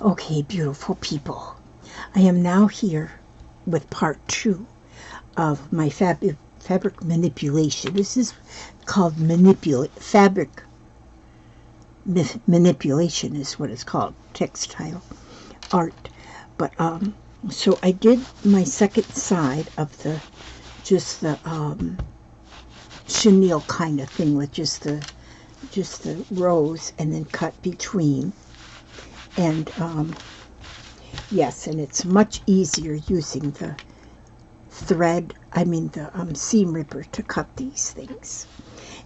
Okay, beautiful people. I am now here with part 2 of my fabric manipulation. This is called fabric manipulation is what it's called, textile art. But so I did my second side of the chenille kind of thing with just the rows and then cut between. And yes, and it's much easier using the the seam ripper to cut these things.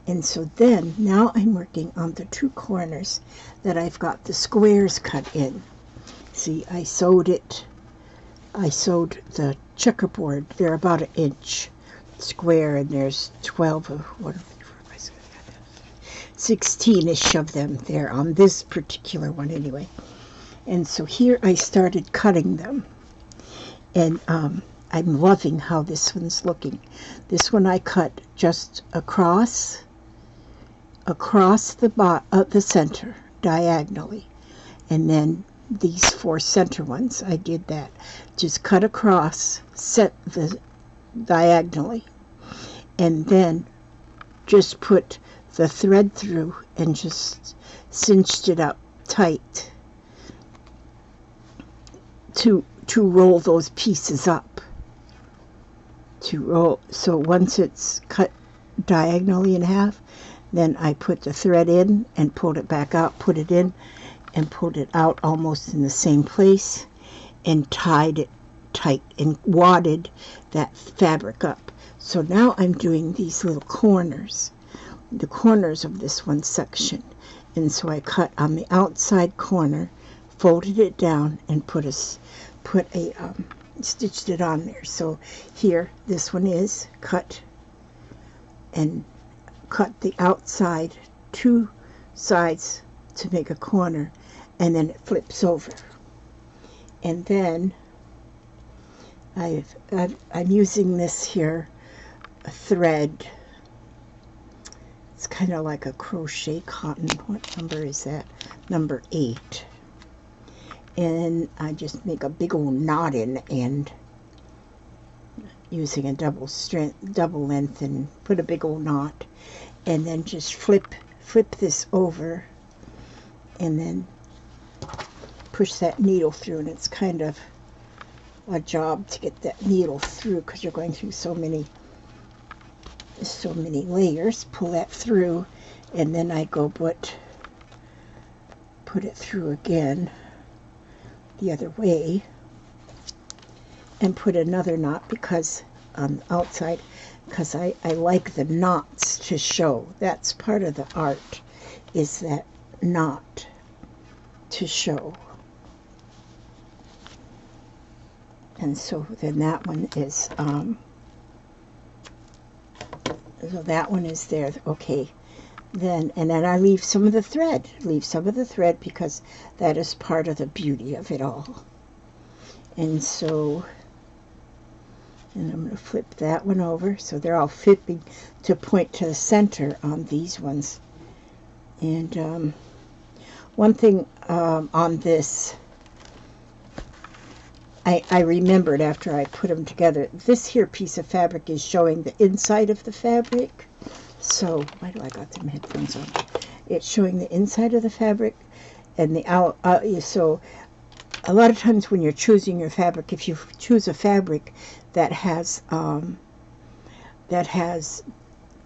And so then now I'm working on the two corners that I've got the squares cut in. See, I sewed the checkerboard. They're about an inch square, and there's 12 of 16-ish of them there on this particular one anyway. And so here I started cutting them, and I'm loving how this one's looking. This one I cut just across the center diagonally, and then these 4 center ones I did that, just cut across, set the diagonally, and then just put the thread through and just cinched it up tight to roll those pieces up. So once it's cut diagonally in half, then I put the thread in and pulled it back out, put it in and pulled it out almost in the same place, and tied it tight and wadded that fabric up. So now I'm doing these little corners, the corners of this one section. And so I cut on the outside corner, folded it down, and stitched it on there. So here, this one is cut, and cut the outside 2 sides to make a corner, and then it flips over. And then I'm using this here, a thread. It's kind of like a crochet cotton. What number is that? Number 8. And I just make a big old knot in the end using a double length, and put a big old knot, and then just flip this over, and then push that needle through. And it's kind of a job to get that needle through because you're going through so many layers. Pull that through, and then I go put it through again the other way, and put another knot because on the outside, because I like the knots to show. That's part of the art, is that knot to show. And so then that one is so that one is there. Okay, and then I leave some of the thread because that is part of the beauty of it all. And so, and I'm going to flip that one over so they're all flipping to point to the center on these ones. And one thing on this, I remembered after I put them together, this here piece of fabric is showing the inside of the fabric. So, why do I got them headphones on? It's showing the inside of the fabric and the out. So, a lot of times when you're choosing your fabric, if you choose a fabric that has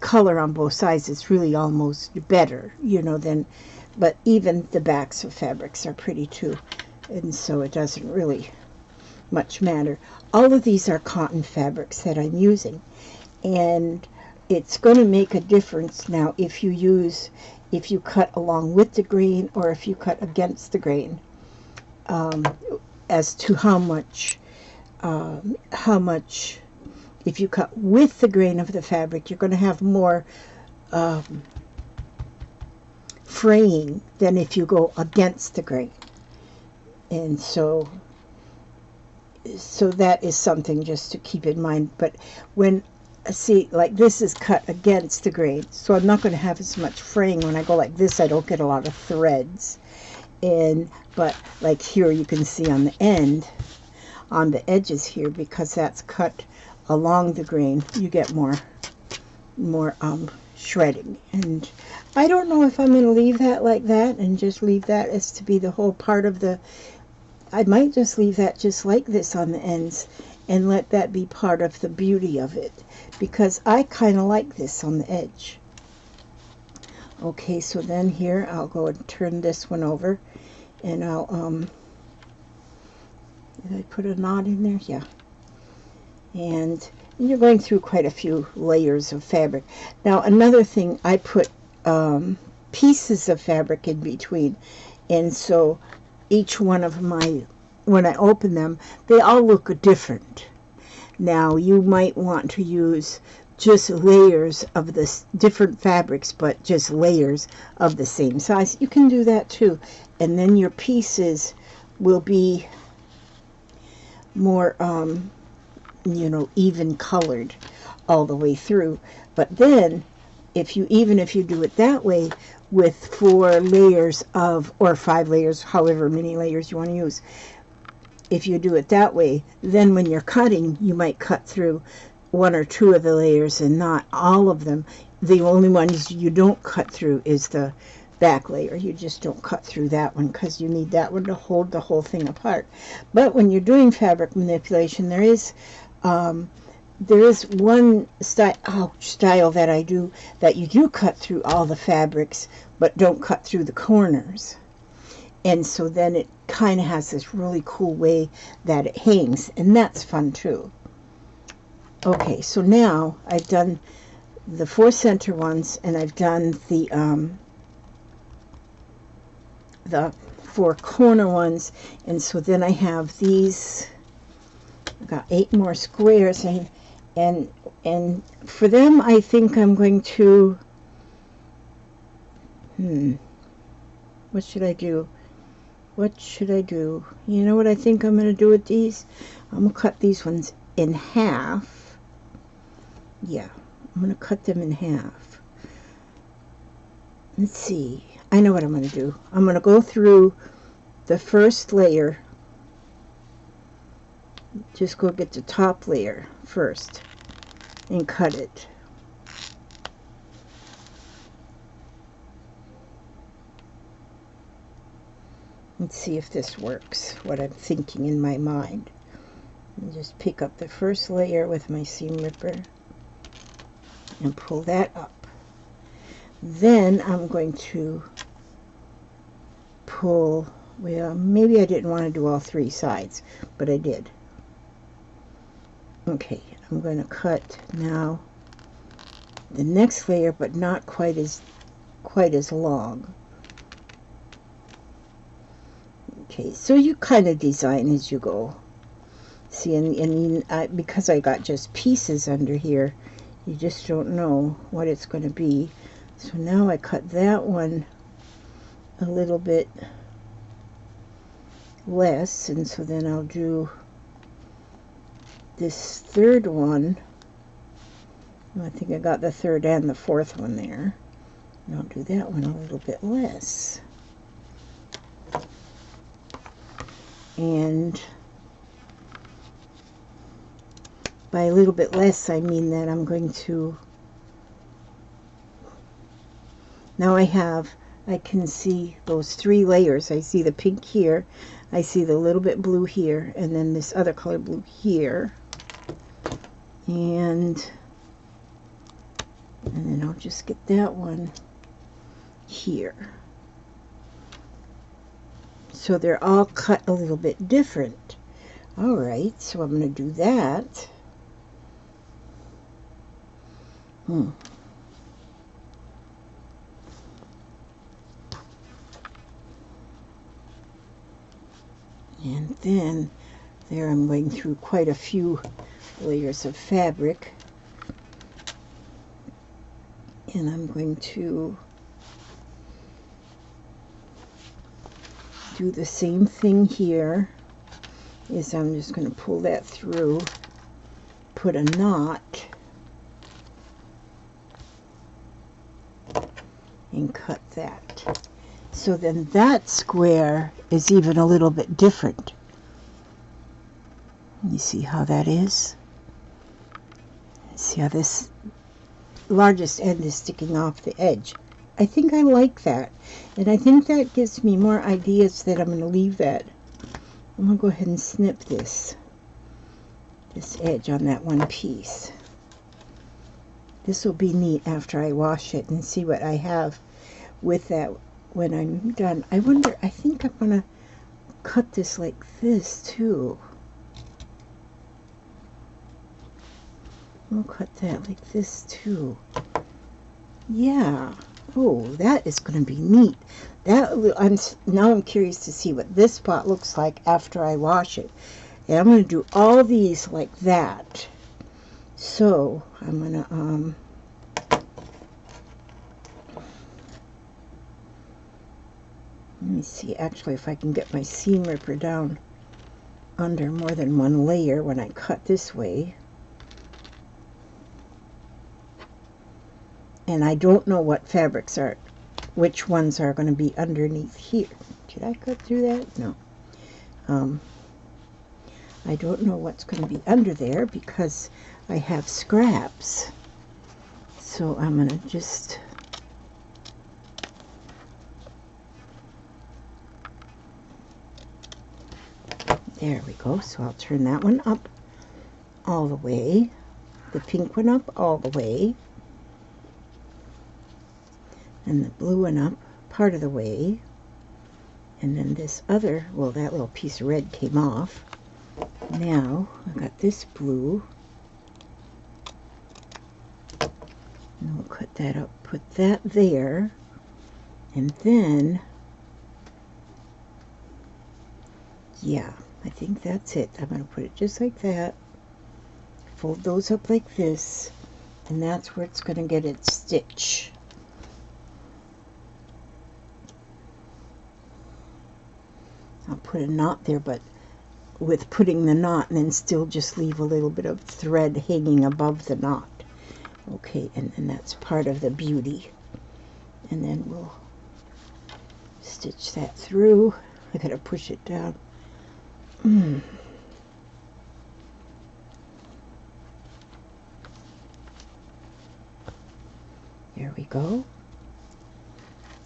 color on both sides, it's really almost better, than. But even the backs of fabrics are pretty too, and so it doesn't really much matter. All of these are cotton fabrics that I'm using, and it's going to make a difference now if you cut along with the grain or if you cut against the grain, as to how much if you cut with the grain of the fabric, you're going to have more fraying than if you go against the grain. And so that is something just to keep in mind. But when, see, like this is cut against the grain, so I'm not going to have as much fraying. When I go like this, I don't get a lot of threads. And but like here you can see on the end, on the edges here, because that's cut along the grain, you get more shredding. And I don't know if I'm going to leave that like that and just leave that as to be the whole part of the, I might just leave that just like this on the ends and let that be part of the beauty of it, because I kind of like this on the edge. Okay, so then here I'll go and turn this one over, and I'll did I put a knot in there? Yeah. And you're going through quite a few layers of fabric. Now another thing, I put pieces of fabric in between, and so each one of my, when I open them, they all look different. Now you might want to use just layers of the different fabrics, but just layers of the same size. You can do that too, and then your pieces will be more you know, even colored all the way through. But then if you, even if you do it that way with 4 layers of, or 5 layers, however many layers you want to use, if you do it that way, then when you're cutting, you might cut through 1 or 2 of the layers and not all of them. The only ones you don't cut through is the back layer. You just don't cut through that one because you need that one to hold the whole thing apart. But when you're doing fabric manipulation, there is one style that I do, that you do cut through all the fabrics but don't cut through the corners. And so then it kind of has this really cool way that it hangs, and that's fun too. Okay, so now I've done the 4 center ones, and I've done the 4 corner ones, and so then I have these. I've got 8 more squares, and for them I think I'm going to what should I do? What should I do? You know what I think I'm going to do with these? I'm going to cut these ones in half. Yeah, I'm going to cut them in half. Let's see. I know what I'm going to do. I'm going to go through the first layer. Just go get the top layer first and cut it. Let's see if this works, what I'm thinking in my mind. And just pick up the first layer with my seam ripper and pull that up. Then I'm going to pull, well, maybe I didn't want to do all 3 sides, but I did. Okay, I'm going to cut now the next layer, but not quite as long. Okay, so you kind of design as you go. See, and because I got just pieces under here, you just don't know what it's going to be. So now I cut that one a little bit less, and so then I'll do this third one. I think I got the 3rd and the 4th one there. And I'll do that one a little bit less. And by a little bit less, I mean that I'm going to, now I can see those 3 layers. I see the pink here, I see the little bit blue here, and then this other color blue here. And then I'll just get that one here. So they're all cut a little bit different. All right, so I'm going to do that. And then there I'm going through quite a few layers of fabric. And I'm going to do the same thing here. Is I'm just going to pull that through, put a knot, and cut that. So then that square is even a little bit different. You see how that is? See how this largest end is sticking off the edge. I think I like that. And I think that gives me more ideas that I'm going to leave that. I'm going to go ahead and snip this edge on that one piece. This will be neat after I wash it and see what I have with that when I'm done. I wonder, I think I'm going to cut this like this too. I'll cut that like this too. Yeah. Oh, that is going to be neat. Now I'm curious to see what this pot looks like after I wash it. And I'm going to do all these like that. So I'm going to let me see actually if I can get my seam ripper down under more than one layer when I cut this way. And I don't know what fabrics are, which ones are going to be underneath here. Did I cut through that? No. I don't know what's going to be under there because I have scraps. So I'm going to just there we go. So I'll turn that one up all the way, the pink one up all the way, and the blue one up part of the way, and then this other, well, that little piece of red came off. Now I got this blue, and we'll cut that up, put that there, and then yeah, I think that's it. I'm going to put it just like that, fold those up like this, and that's where it's going to get its stitch. I'll put a knot there, but with putting the knot and then still just leave a little bit of thread hanging above the knot. Okay, and then that's part of the beauty. And then we'll stitch that through. I gotta push it down. There we go.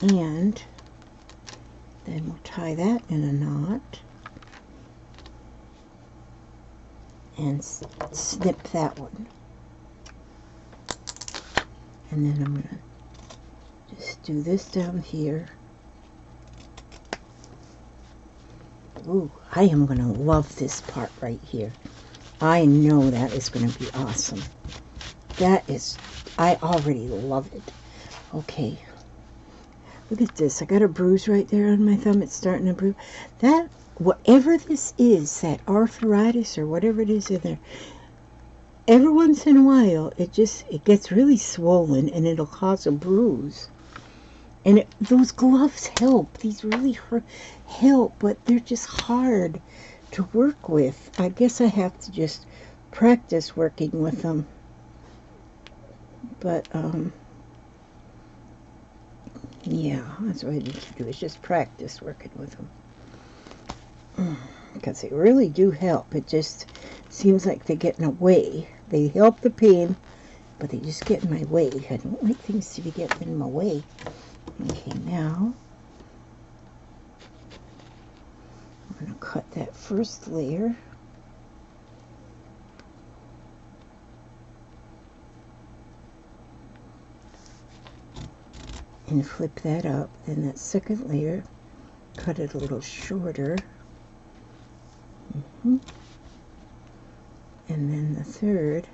And then we'll tie that in a knot and snip that one. And then I'm going to just do this down here. Ooh, I am going to love this part right here. I know that is going to be awesome. That is, I already love it. Okay. Look at this. I got a bruise right there on my thumb. It's starting to bruise. That, whatever this is, that arthritis or whatever it is in there, every once in a while, it gets really swollen and it'll cause a bruise. And those gloves help. These really help, but they're just hard to work with. I guess I have to just practice working with them. But, yeah, that's what I need to do, is just practice working with them. Because they really do help. It just seems like they get in the way. They help the pain, but they just get in my way. I don't like things to be getting in my way. Okay, now I'm going to cut that first layer. And flip that up. Then that second layer, cut it a little shorter. And then the third,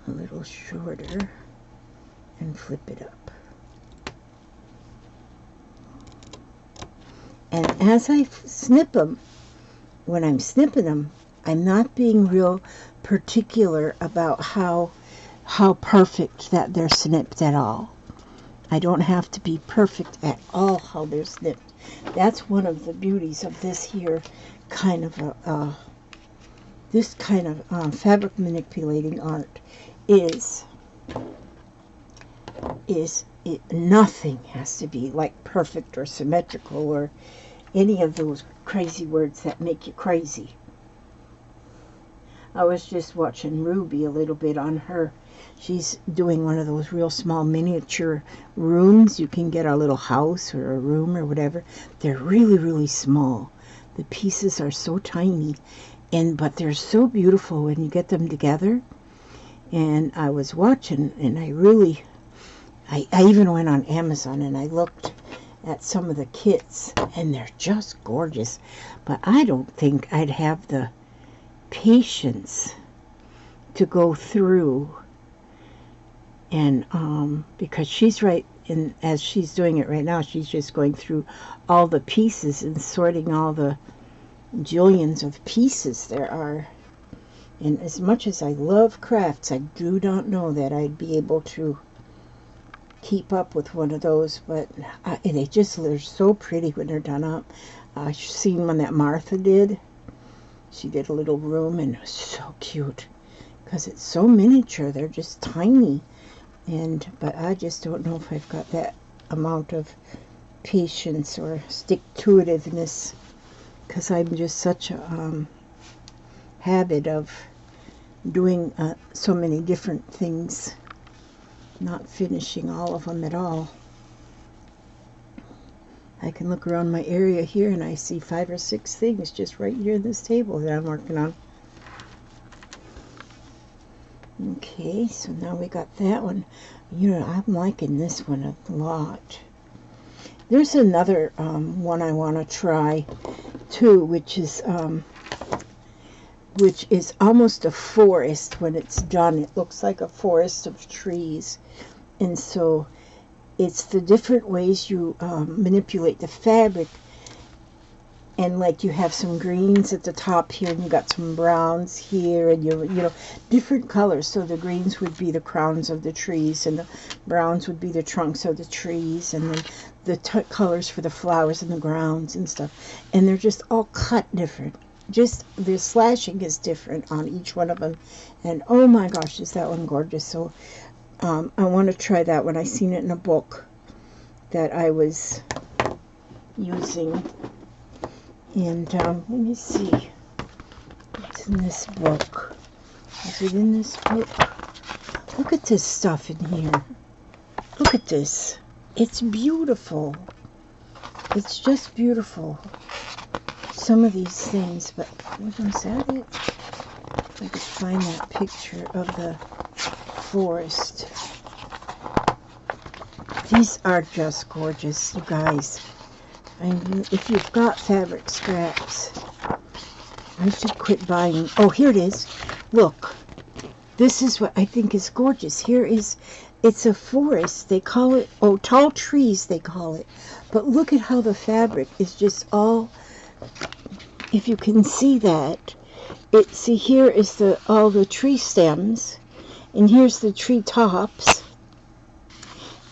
a little shorter, and flip it up. And as I snip them, when I'm snipping them, I'm not being real particular about how perfect that they're snipped at all. I don't have to be perfect at all how they're snipped. That's one of the beauties of this here kind of fabric manipulating art is nothing has to be like perfect or symmetrical or any of those crazy words that make you crazy. I was just watching Ruby a little bit on her. She's doing one of those real small miniature rooms. You can get a little house or a room or whatever. They're really, really small. The pieces are so tiny, but they're so beautiful when you get them together. And I was watching, and I even went on Amazon and I looked at some of the kits, and they're just gorgeous. But I don't think I'd have the patience to go through and because she's right in, as she's doing it right now, she's just going through all the pieces and sorting all the jillions of pieces there are. And as much as I love crafts, I do not know that I'd be able to keep up with one of those, but they're so pretty when they're done up. I've seen one that Martha did. She did a little room, and it was so cute because it's so miniature. They're just tiny, but I just don't know if I've got that amount of patience or stick-to-itiveness, because I'm just such a habit of doing so many different things, not finishing all of them at all. I can look around my area here and I see 5 or 6 things just right here in this table that I'm working on. Okay, so now we got that one. You know, I'm liking this one a lot. There's another one I want to try too, which is almost a forest when it's done. It looks like a forest of trees, and so it's the different ways you manipulate the fabric. And like you have some greens at the top here, and you got some browns here, and you know, different colors. So the greens would be the crowns of the trees, and the browns would be the trunks of the trees, and then the colors for the flowers and the grounds and stuff. And they're just all cut different. Just the slashing is different on each one of them. And oh my gosh, is that one gorgeous. So I want to try that one. I seen it in a book that I was using. And let me see what's in this book. Is it in this book? Look at this stuff in here. Look at this. It's beautiful. It's just beautiful. Some of these things, but was that it? If I could find that picture of the forest. These are just gorgeous, you guys. And if you've got fabric scraps, I should quit buying. Oh, here it is. Look, this is what I think is gorgeous. It's a forest. They call it, tall trees they call it. But look at how the fabric is just all, if you can see that. See, here is all the tree stems, and here's the tree tops.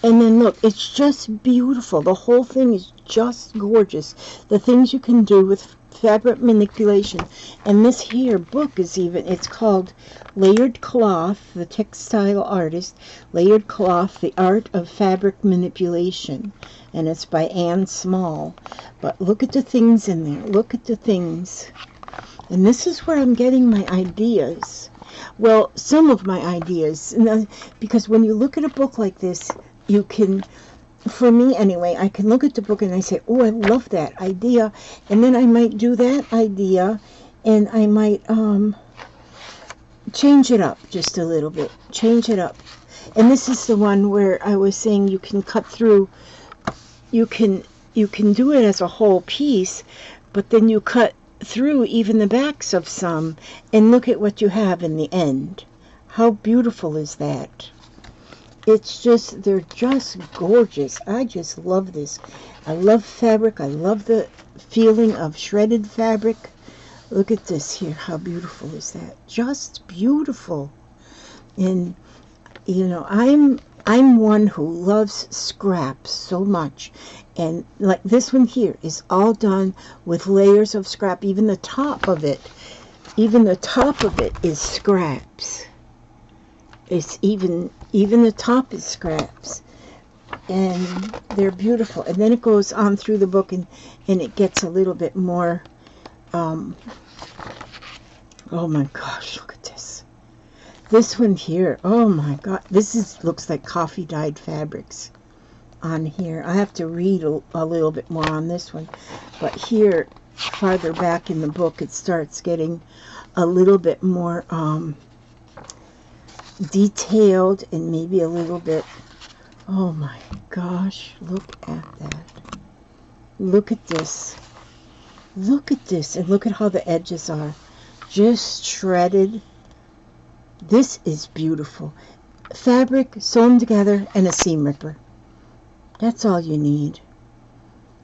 And then look, it's just beautiful. The whole thing is just gorgeous. The things you can do with fabric manipulation. And this here book is it's called Layered Cloth, The Textile Artist, Layered Cloth, The Art of Fabric Manipulation. And it's by Anne Small. But look at the things in there. Look at the things. And this is where I'm getting my ideas. Well, some of my ideas. Because when you look at a book like this, you can, for me anyway, I can look at the book and I say, oh, I love that idea. And then I might do that idea, and I might change it up just a little bit. Change it up. And this is the one where I was saying you can cut through, you can do it as a whole piece, but then you cut through even the backs of some, and look at what you have in the end. How beautiful is that? It's just, they're just gorgeous. I just love this. I love fabric. I love the feeling of shredded fabric. Look at this here. How beautiful is that? Just beautiful. And, you know, I'm one who loves scraps so much. And like this one here is all done with layers of scrap. Even the top of it is scraps. It's even the top is scraps. and they're beautiful. And then it goes on through the book, and it gets a little bit more, oh my gosh, look at this. This one here, oh my god, looks like coffee dyed fabrics on here. I have to read a little bit more on this one, but here, farther back in the book, it starts getting a little bit more detailed, and maybe a little bit, oh my gosh, look at that. Look at this. Look at this, and look at how the edges are just shredded. This is beautiful. Fabric sewn together and a seam ripper. That's all you need.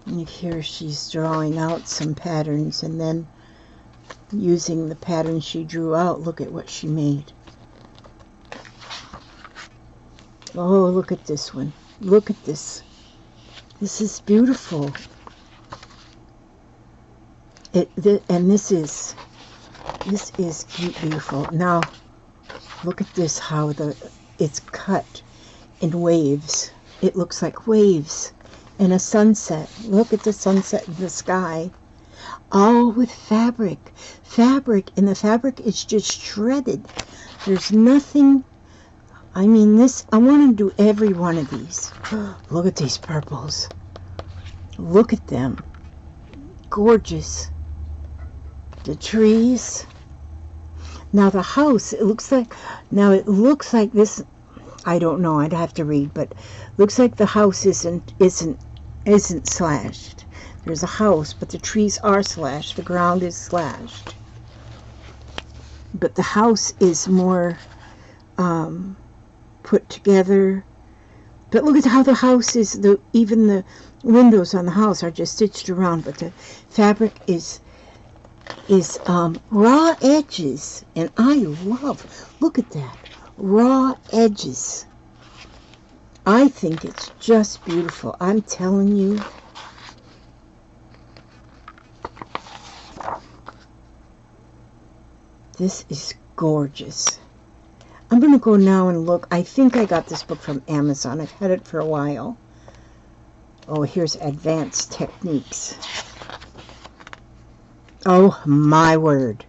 And here she's drawing out some patterns, and then using the pattern she drew out, look at what she made. Oh, look at this one. Look at this. This is beautiful. And this is beautiful. Now, look at this, how it's cut in waves. It looks like waves in a sunset. Look at the sunset in the sky. All with fabric. Fabric, and the fabric is just shredded. There's nothing. I mean, I want to do every one of these. Look at these purples. Look at them. Gorgeous. The trees. Now the house, it looks like this, I don't know, I'd have to read, but looks like the house isn't slashed. There's a house, but the trees are slashed. The ground is slashed. But the house is more put together. But look at how the house is, even the windows on the house are just stitched around, but the fabric is raw edges, and I look at that, raw edges. I think it's just beautiful. I'm telling you. This is gorgeous. I'm going to go now and look. I think I got this book from Amazon. I've had it for a while. Oh, here's Advanced Techniques. Oh, my word.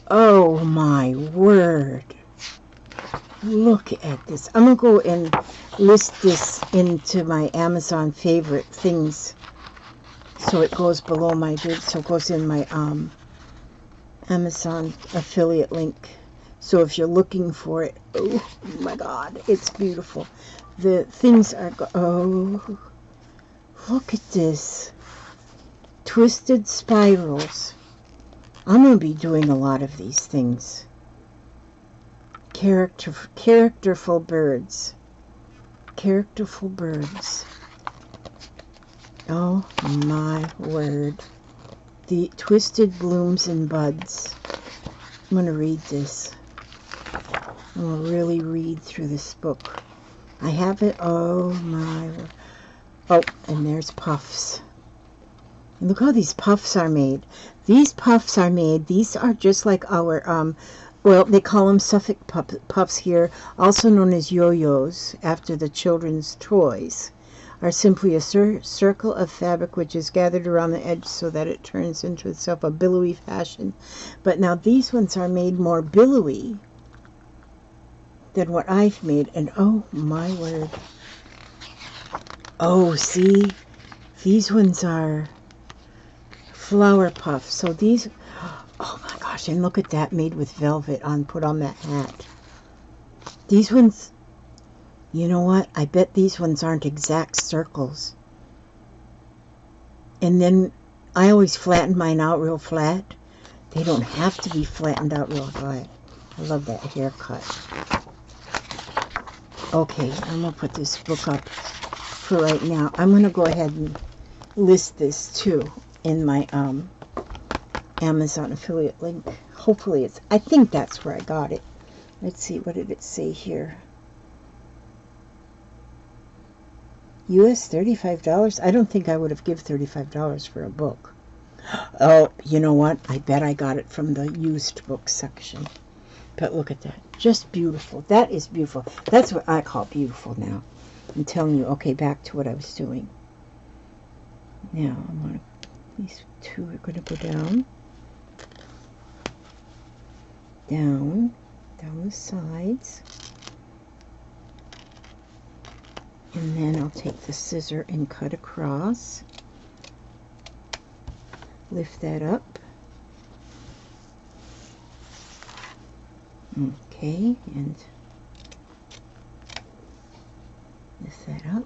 Oh, my word. Look at this. I'm going to go and list this into my Amazon favorite things. So it goes below my bid. So it goes in my Amazon affiliate link. So if you're looking for it, oh my God, it's beautiful. The things are, oh, look at this. Twisted spirals. I'm going to be doing a lot of these things. Characterful birds. Characterful birds. Oh my word. The twisted blooms and buds. I'm going to read this. I'm going to really read through this book. I have it. Oh my word. Oh, and there's puffs. And look how these puffs are made. These puffs are made. These are just like our, well, they call them Suffolk puffs here, also known as yo-yos, after the children's toys, are simply a circle of fabric which is gathered around the edge so that it turns into itself a billowy fashion. But now these ones are made more billowy than what I've made. And oh my word. Oh, see? These ones are flower puffs. So these, oh my gosh, and look at that, made with velvet put on that hat. These ones, you know what? I bet these ones aren't exact circles. And then I always flatten mine out real flat. They don't have to be flattened out real flat. I love that haircut. Okay, I'm going to put this book up for right now. I'm going to go ahead and list this too in my Amazon affiliate link. Hopefully I think that's where I got it. Let's see, what did it say here? US $35? I don't think I would have given $35 for a book. Oh, you know what? I bet I got it from the used book section. But look at that. Just beautiful. That is beautiful. That's what I call beautiful now. I'm telling you. Okay, back to what I was doing. Now, these two are going to go down, down the sides. And then I'll take the scissor and cut across. Lift that up. Okay, and lift that up.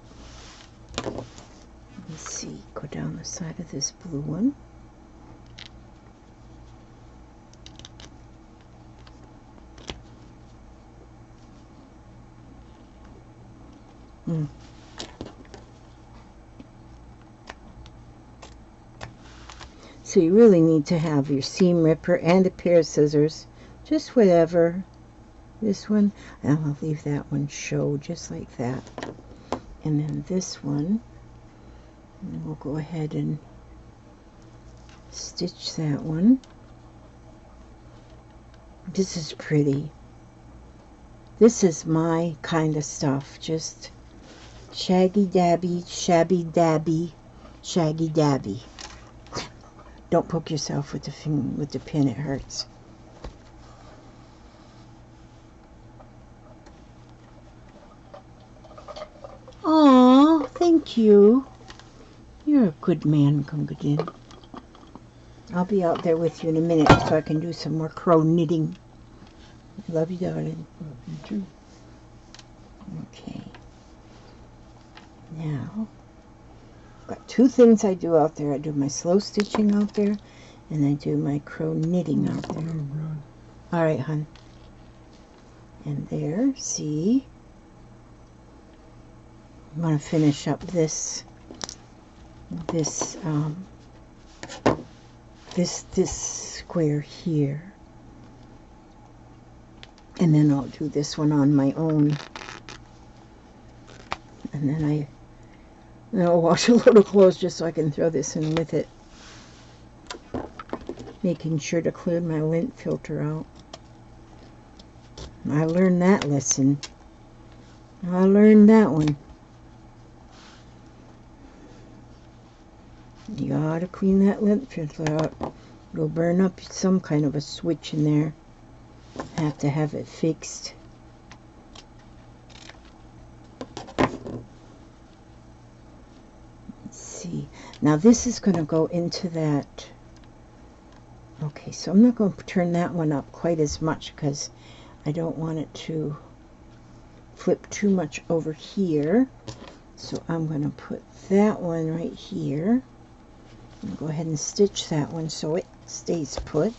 Let's see, go down the side of this blue one. So you really need to have your seam ripper and a pair of scissors, just whatever. This one, and I'll leave that one show just like that. And then this one, and we'll go ahead and stitch that one. This is pretty. This is my kind of stuff, just shaggy dabby, shabby dabby, shaggy dabby. Don't poke yourself with the pin, it hurts. Aw, thank you. You're a good man, Gungadin. I'll be out there with you in a minute so I can do some more crow knitting. Love you, darling. Love you too. Okay. Now, I've got two things I do out there. I do my slow stitching out there, and I do my crow knitting out there. All right, hon. And there, see? I'm going to finish up this square here. And then I'll do this one on my own. And then I'll wash a load of clothes just so I can throw this in with it. Making sure to clear my lint filter out. I learned that lesson. I learned that one. You gotta clean that lint filter out. It'll burn up some kind of a switch in there. Have to have it fixed. Let's see. Now this is going to go into that. Okay, so I'm not going to turn that one up quite as much because I don't want it to flip too much over here. So I'm going to put that one right here. And go ahead and stitch that one so it stays put.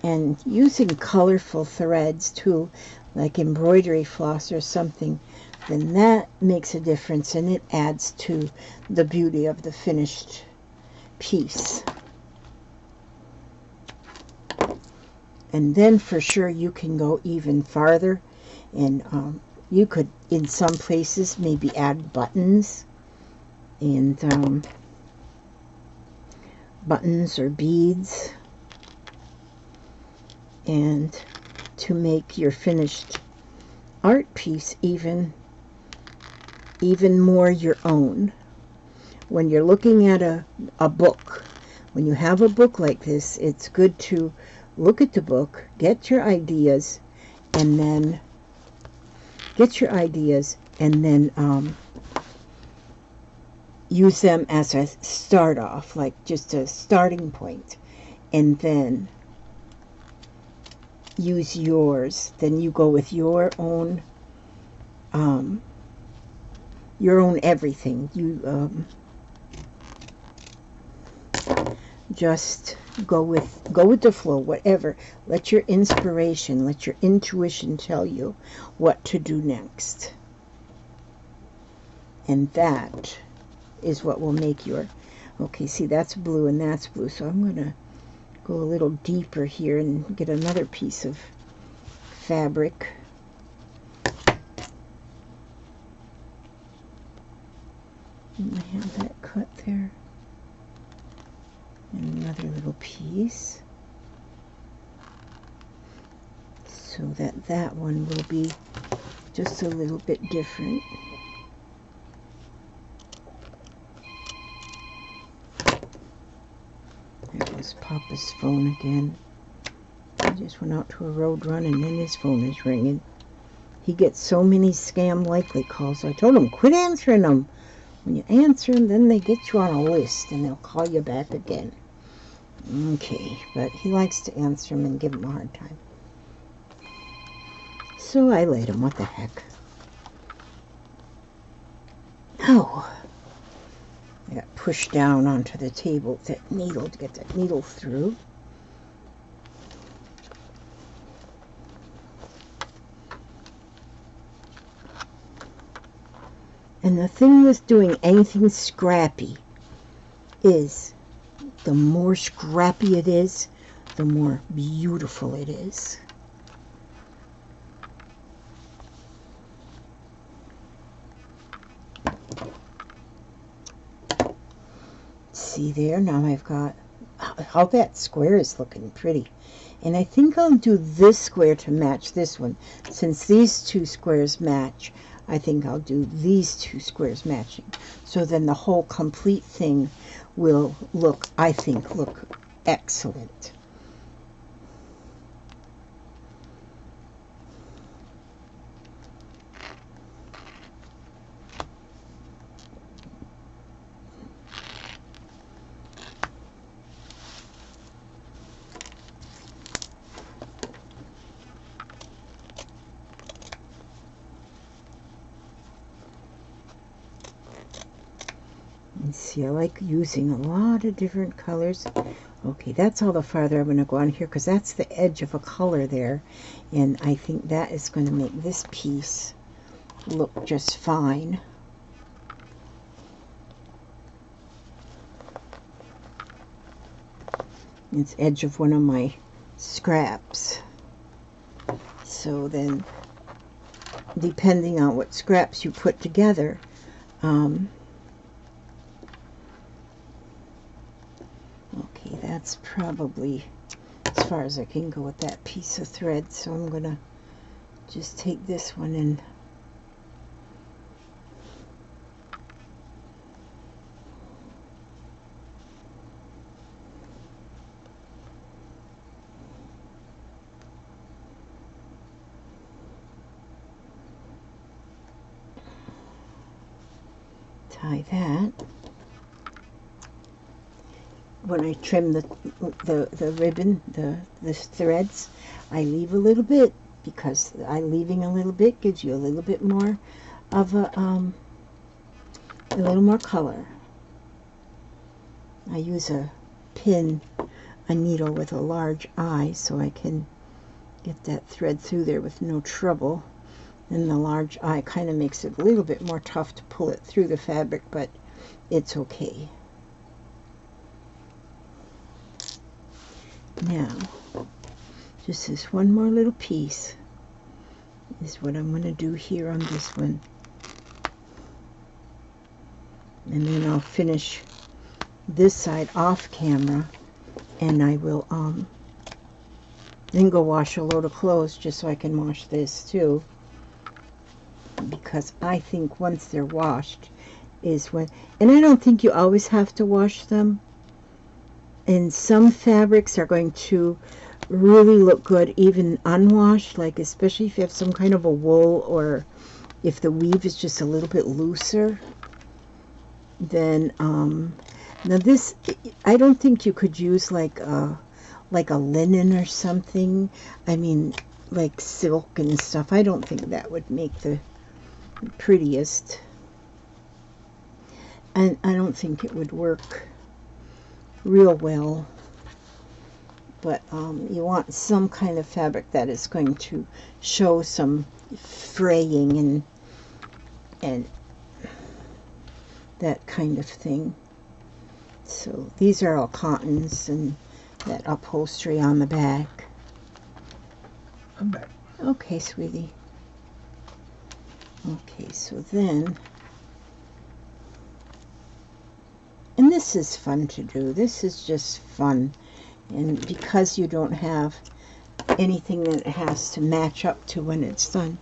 And using colorful threads too, like embroidery floss or something, then that makes a difference and it adds to the beauty of the finished piece. And then for sure you can go even farther, and you could in some places maybe add buttons and buttons or beads, and to make your finished art piece even more your own. When you're looking at a book, when you have a book like this, it's good to look at the book, get your ideas, and then use them as a start off, like just a starting point, and then use yours. Then you go with your own everything. You just go with the flow, whatever. Let your inspiration, let your intuition tell you what to do next. And that is what will make your, okay, see, that's blue and that's blue, so I'm going to go a little deeper here and get another piece of fabric. And I have that cut there. And another little piece. So that one will be just a little bit different. There goes Papa's phone again. He just went out to a road run and then his phone is ringing. He gets so many scam likely calls. I told him, quit answering them. When you answer them, then they get you on a list and they'll call you back again. Okay, but he likes to answer them and give them a hard time. So I let him, what the heck. Oh, I got pushed down onto the table with that needle to get that needle through. And the thing with doing anything scrappy is the more scrappy it is, the more beautiful it is. See there, now I've got, how that square is looking pretty. And I think I'll do this square to match this one. Since these two squares match, I think I'll do these two squares matching. So then the whole complete thing will look, I think, look excellent. And see, I like using a lot of different colors. Okay, that's all the farther I'm going to go on here because that's the edge of a color there. And I think that is going to make this piece look just fine. It's edge of one of my scraps. So then, depending on what scraps you put together, okay, that's probably as far as I can go with that piece of thread. So I'm going to just take this one and tie that. When I trim the ribbon, the threads, I leave a little bit because leaving a little bit gives you a little bit more of a little more color. I use a needle with a large eye so I can get that thread through there with no trouble. And the large eye kind of makes it a little bit more tough to pull it through the fabric, but it's okay. Now, just this one more little piece is what I'm going to do here on this one. And then I'll finish this side off camera, and I will then go wash a load of clothes just so I can wash this too. Because I think once they're washed is when, and I don't think you always have to wash them. And some fabrics are going to really look good even unwashed, like especially if you have some kind of a wool or if the weave is just a little bit looser. Then now this, I don't think you could use like a linen or something. I mean, like silk and stuff. I don't think that would make the prettiest, and I don't think it would work real well. But you want some kind of fabric that is going to show some fraying and that kind of thing. So these are all cottons and that upholstery on the back. I'm back. Okay, sweetie. Okay, so then, and this is fun to do. This is just fun. And because you don't have anything that it has to match up to when it's done,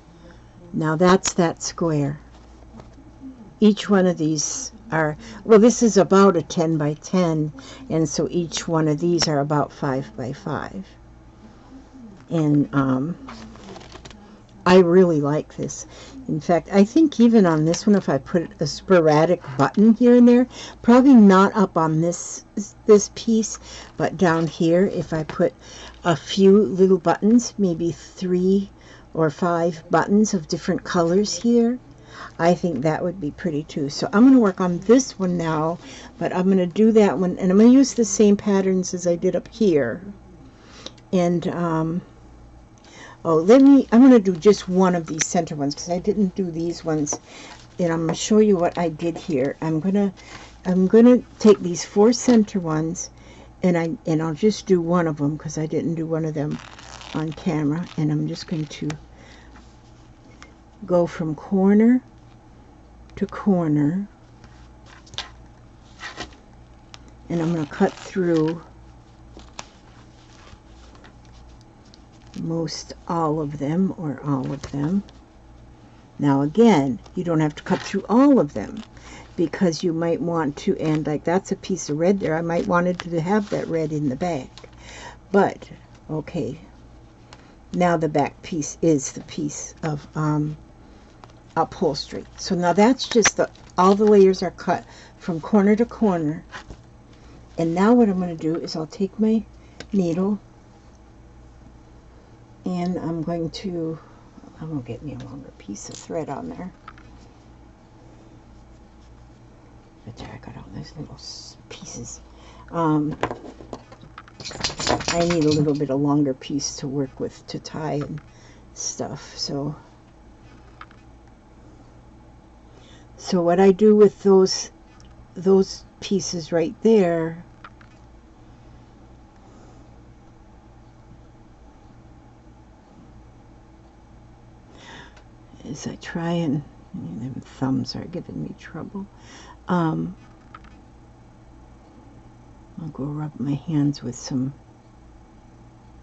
Now that's that square. Each one of these are, well, this is about a 10 by 10, and so each one of these are about 5 by 5. And I really like this. In fact, I think even on this one, if I put a sporadic button here and there, probably not up on this piece, but down here, if I put a few little buttons, maybe 3 or 5 buttons of different colors here, I think that would be pretty too. So I'm going to work on this one now, but I'm going to do that one, and I'm going to use the same patterns as I did up here. And oh, I'm going to do just one of these center ones because I didn't do these ones. And I'm going to show you what I did here. I'm going to take these 4 center ones, and I'll just do one of them because I didn't do one of them on camera. And I'm just going to go from corner to corner, and I'm going to cut through most all of them, or all of them. Now again, you don't have to cut through all of them because you might want to, and like that's a piece of red there, I might wanted to have that red in the back. But okay, now the back piece is the piece of upholstery. So now that's just all the layers are cut from corner to corner. And now what I'm going to do is I'll take my needle, and I'm going to get me a longer piece of thread on there. But there, I got all those little pieces. I need a little bit of longer piece to work with to tie and stuff. So what I do with those pieces right there is I try and, them thumbs are giving me trouble. I'll go rub my hands with some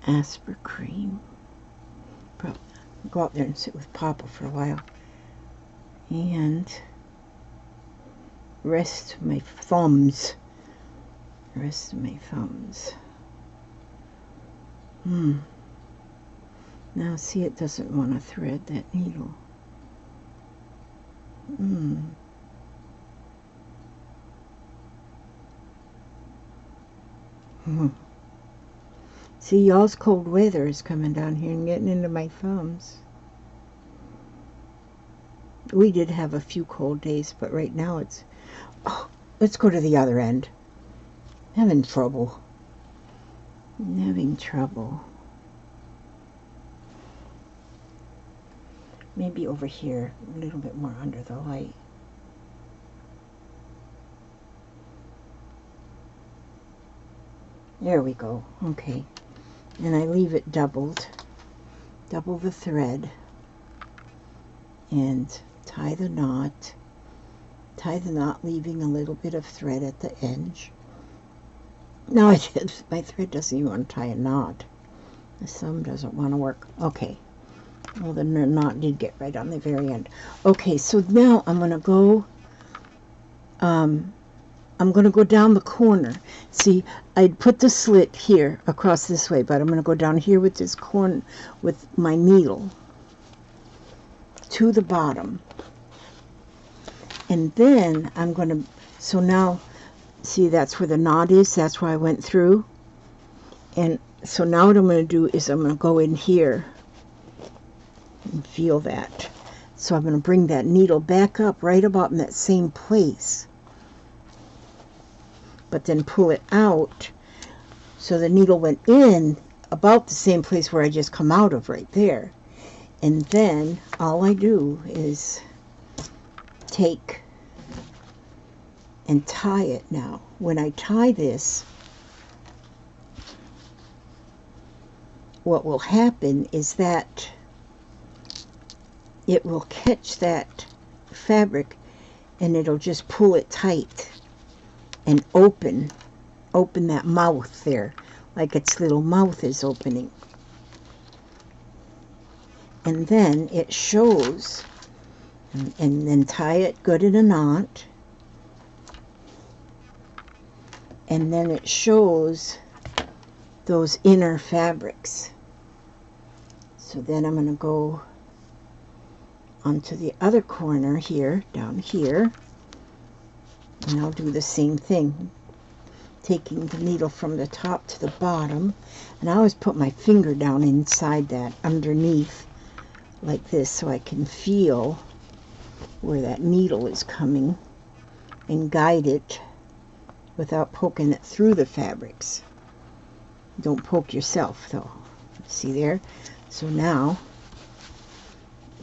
Asper cream. Probably go out there and sit with Papa for a while. And rest my thumbs. Rest my thumbs. Now see, it doesn't want to thread that needle. See, y'all's cold weather is coming down here and getting into my thumbs. We did have a few cold days, but right now it's... Oh, let's go to the other end. I'm having trouble. I'm having trouble. Maybe over here, a little bit more under the light. There we go. Okay. And I leave it doubled. Double the thread. And tie the knot. Tie the knot, leaving a little bit of thread at the edge. No, I did. My thread doesn't even want to tie a knot. The thumb doesn't want to work. Okay. Well, the knot did get right on the very end. Okay, so now I'm going to go down the corner. See, I'd put the slit here across this way, but I'm going to go down here with this corner with my needle to the bottom. And then I'm going to, so now, see, that's where the knot is. That's where I went through. And so now what I'm going to do is I'm going to go in here and feel that. So I'm going to bring that needle back up right about in that same place, but then pull it out so the needle went in about the same place where I just come out of right there. And then all I do is take and tie it. Now when I tie this, what will happen is that it will catch that fabric and it'll just pull it tight and open that mouth there, like its little mouth is opening. And then it shows, and then tie it good in a knot. And then it shows those inner fabrics. So then I'm going to go onto the other corner here, down here, and I'll do the same thing, taking the needle from the top to the bottom. And I always put my finger down inside that, underneath, like this, so I can feel where that needle is coming and guide it without poking it through the fabrics. Don't poke yourself though. See there? So now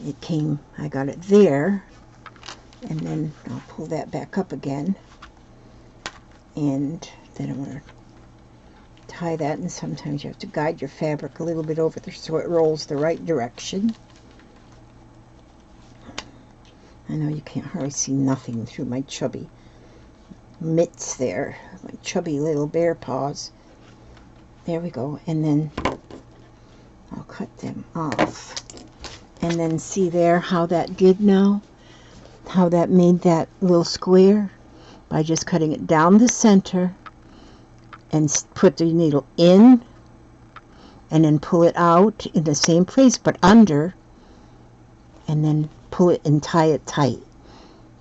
it came, I got it there, and then I'll pull that back up again, and then I'm going to tie that, and sometimes you have to guide your fabric a little bit over there so it rolls the right direction. I know you can't hardly see nothing through my chubby mitts there, my chubby little bear paws. There we go, and then I'll cut them off. And then see there how that did now? How that made that little square? By just cutting it down the center and put the needle in and then pull it out in the same place but under, and then pull it and tie it tight.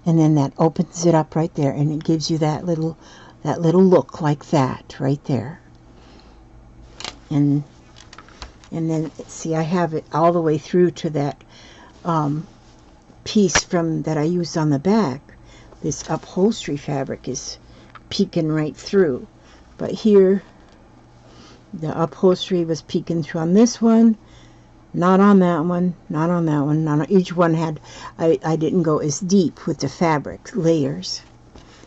And then that opens it up right there, and it gives you that little look like that right there. And then see, I have it all the way through to that piece from that I used on the back. This upholstery fabric is peeking right through, but here the upholstery was peeking through on this one, not on that one, not on that one, not on, each one had, I didn't go as deep with the fabric layers.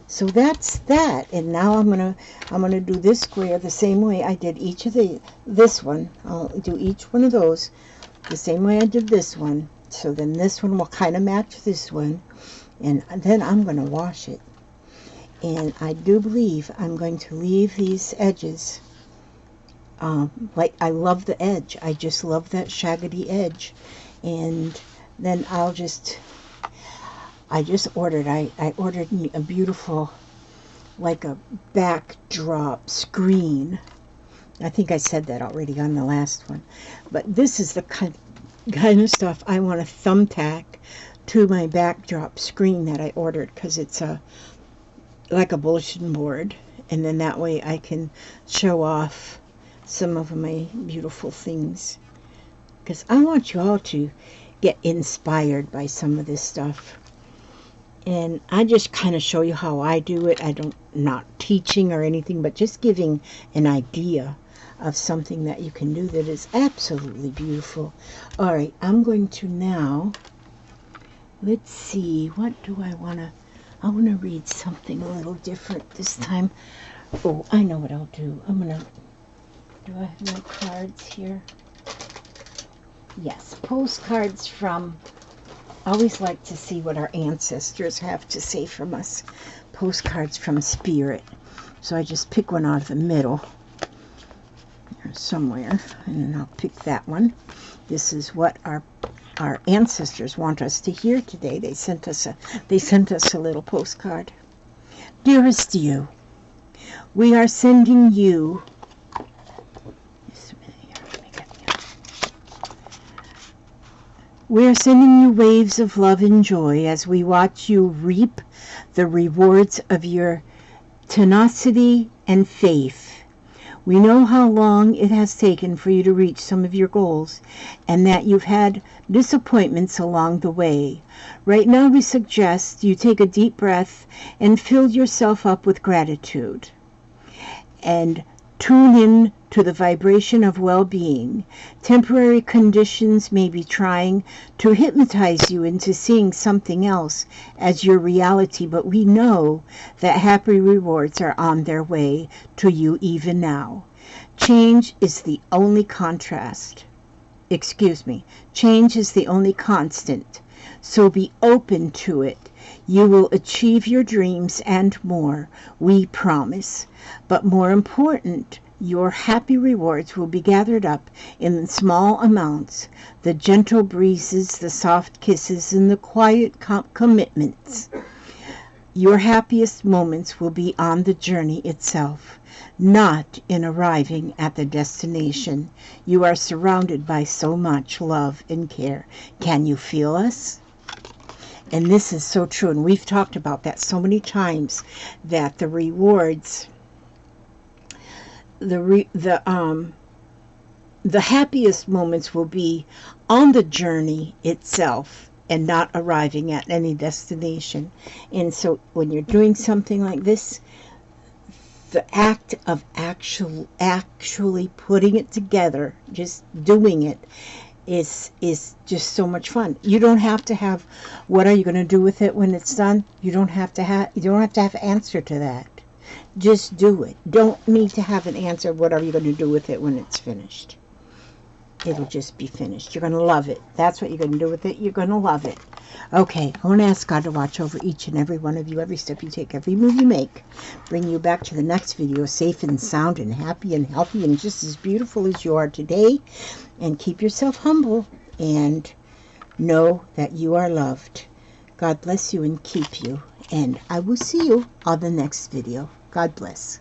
So that's that. And now I'm gonna do this square the same way I did each of this one. I'll do each one of those the same way I did this one. So then this one will kind of match this one, and then I'm gonna wash it. And I do believe I'm going to leave these edges like, I love the edge. I just love that shaggy edge. And then I ordered a beautiful, like a backdrop screen. I think I said that already on the last one. But this is the kind of stuff I want to thumbtack to my backdrop screen that I ordered, because it's like a bulletin board. And then that way I can show off some of my beautiful things, because I want you all to get inspired by some of this stuff. And I just kind of show you how I do it. Not teaching or anything, but just giving an idea of something that you can do that is absolutely beautiful. All right, I'm going to now, let's see, what do I want to read something a little different this time. Oh, I know what I'll do. Do I have my cards here? Yes, postcards from, I always like to see what our ancestors have to say from us. Postcards from Spirit. So I just pick one out of the middle somewhere, and I'll pick that one. This is what our ancestors want us to hear today. They sent us a little postcard. Dearest you, we are sending you waves of love and joy as we watch you reap the rewards of your tenacity and faith. We know how long it has taken for you to reach some of your goals, and that you've had disappointments along the way. Right now we suggest you take a deep breath and fill yourself up with gratitude, and tune in to the vibration of well-being. Temporary conditions may be trying to hypnotize you into seeing something else as your reality, but we know that happy rewards are on their way to you even now. Change is the only change is the only constant, so be open to it. You will achieve your dreams and more, we promise. But more important, Your happy rewards will be gathered up in small amounts, the gentle breezes, the soft kisses, and the quiet commitments. Your happiest moments will be on the journey itself, not in arriving at the destination. You are surrounded by so much love and care. Can you feel us? And this is so true, and we've talked about that so many times, that the rewards, the happiest moments will be on the journey itself and not arriving at any destination. And so when you're doing something like this, the act of actually putting it together, just doing it, is just so much fun. You don't have to have, what are you going to do with it when it's done? You don't have to have an answer to that. Just do it. Don't need to have an answer. What are you going to do with it when it's finished? It'll just be finished. You're going to love it. That's what you're going to do with it. You're going to love it. Okay, I want to ask God to watch over each and every one of you, every step you take, every move you make. Bring you back to the next video safe and sound and happy and healthy and just as beautiful as you are today. And keep yourself humble and know that you are loved. God bless you and keep you. And I will see you on the next video. God bless.